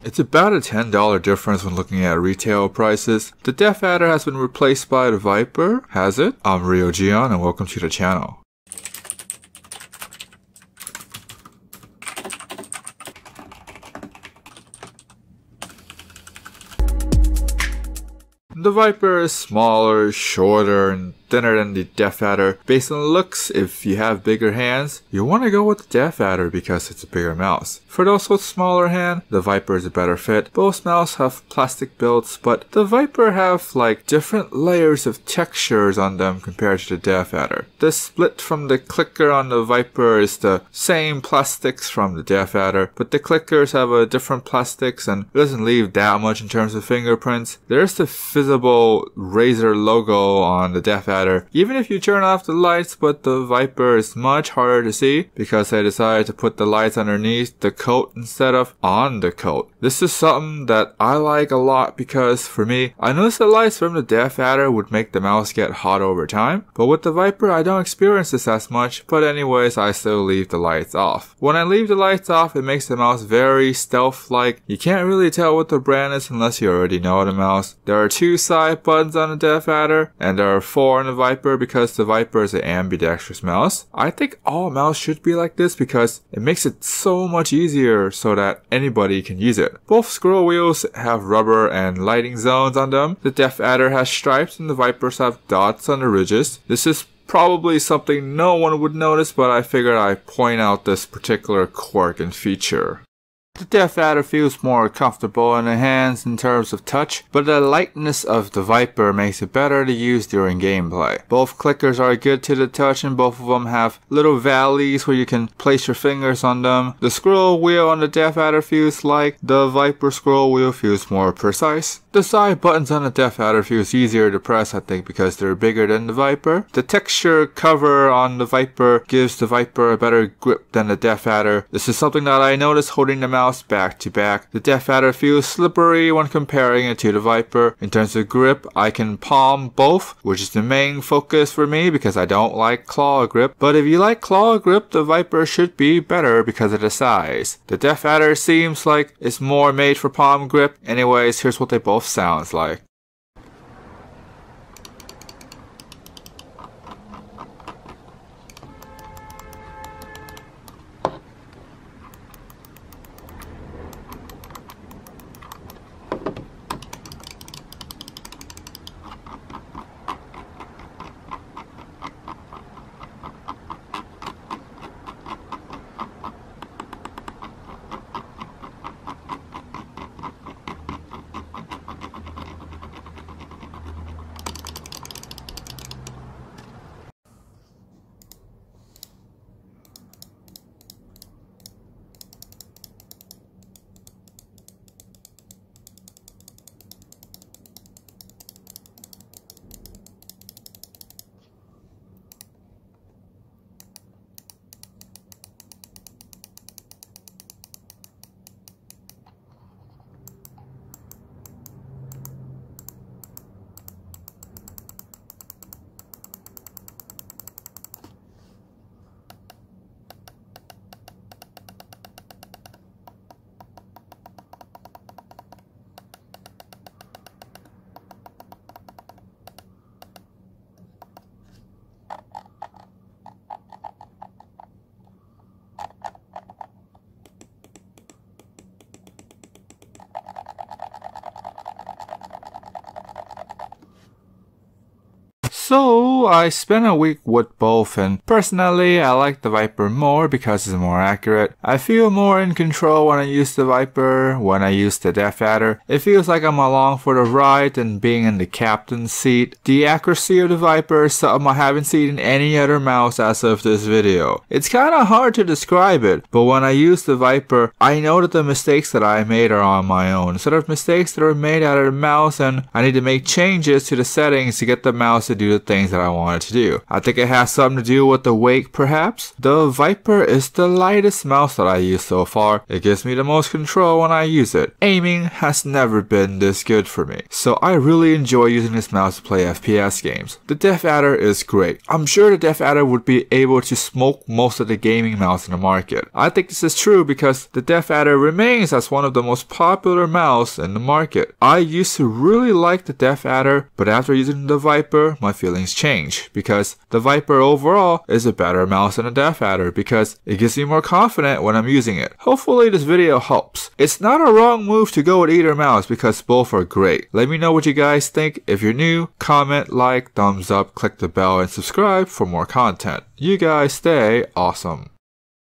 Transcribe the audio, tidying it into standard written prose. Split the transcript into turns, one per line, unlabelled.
It's about a $10 difference when looking at retail prices. The DeathAdder has been replaced by the Viper, has it? I'm RioGion and welcome to the channel. The Viper is smaller, shorter, and thinner than the DeathAdder. Based on looks, if you have bigger hands, you want to go with the DeathAdder because it's a bigger mouse. For those with smaller hand, the Viper is a better fit. Both mouses have plastic builds, but the Viper have like different layers of textures on them compared to the DeathAdder. The split from the clicker on the Viper is the same plastics from the DeathAdder, but the clickers have a different plastics and it doesn't leave that much in terms of fingerprints. There's the visible Razer logo on the DeathAdder. Even if you turn off the lights, but the Viper is much harder to see because I decided to put the lights underneath the coat instead of on the coat. This is something that I like a lot because for me, I noticed the lights from the DeathAdder would make the mouse get hot over time, but with the Viper I don't experience this as much, but anyways I still leave the lights off. When I leave the lights off, it makes the mouse very stealth-like. You can't really tell what the brand is unless you already know the mouse. There are 2 side buttons on the DeathAdder and there are 4 on the Viper because the Viper is an ambidextrous mouse. I think all mouse should be like this because it makes it so much easier so that anybody can use it. Both scroll wheels have rubber and lighting zones on them. The DeathAdder has stripes and the Vipers have dots on the ridges. This is probably something no one would notice, but I figured I'd point out this particular quirk and feature. The DeathAdder feels more comfortable in the hands in terms of touch, but the lightness of the Viper makes it better to use during gameplay. Both clickers are good to the touch and both of them have little valleys where you can place your fingers on them. The scroll wheel on the DeathAdder feels like the Viper scroll wheel feels more precise. The side buttons on the DeathAdder feels easier to press, I think, because they're bigger than the Viper. The texture cover on the Viper gives the Viper a better grip than the DeathAdder. This is something that I noticed holding the mouse back to back. The DeathAdder feels slippery when comparing it to the Viper. In terms of grip, I can palm both, which is the main focus for me because I don't like claw grip. But if you like claw grip, the Viper should be better because of the size. The DeathAdder seems like it's more made for palm grip. Anyways, here's what they both sounds like. So I spent a week with both and personally I like the Viper more because it's more accurate. I feel more in control when I use the Viper, when I use the DeathAdder. It feels like I'm along for the ride and being in the captain's seat. The accuracy of the Viper is something I haven't seen in any other mouse as of this video. It's kinda hard to describe it, but when I use the Viper, I know that the mistakes that I made are on my own. Instead of mistakes that are made out of the mouse and I need to make changes to the settings to get the mouse to do the things that I wanted to do. I think it has something to do with the weight perhaps. The Viper is the lightest mouse that I use so far. It gives me the most control when I use it. Aiming has never been this good for me, so I really enjoy using this mouse to play FPS games. The DeathAdder is great. I'm sure the DeathAdder would be able to smoke most of the gaming mouse in the market. I think this is true because the DeathAdder remains as one of the most popular mouse in the market. I used to really like the DeathAdder, but after using the Viper, my feelings change because the Viper overall is a better mouse than the DeathAdder because it gives me more confidence when I'm using it. Hopefully this video helps. It's not a wrong move to go with either mouse because both are great. Let me know what you guys think. If you're new, comment, like, thumbs up, click the bell, and subscribe for more content. You guys stay awesome.